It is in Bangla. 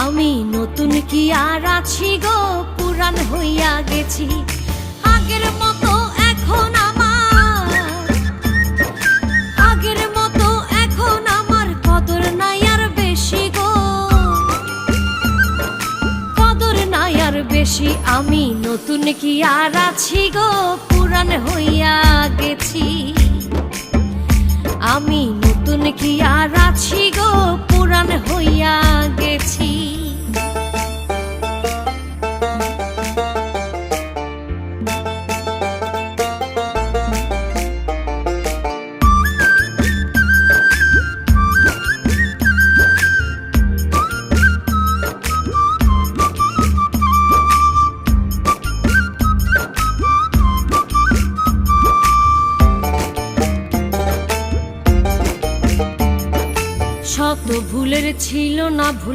আমি নতুন কি আর আছি গো, পুরান হইয়া গেছি। আগের মতো এখন আগের মতো এখন আমার কদর নাই আর বেশি গো, কদর নাই আর বেশি। আমি নতুন কি আর আছি গো, পুরান হইয়া গেছি। আমি নতুন কি আর আছি গো, পুরান হইয়া গেছি। শত ভুলের ছিল না ভুল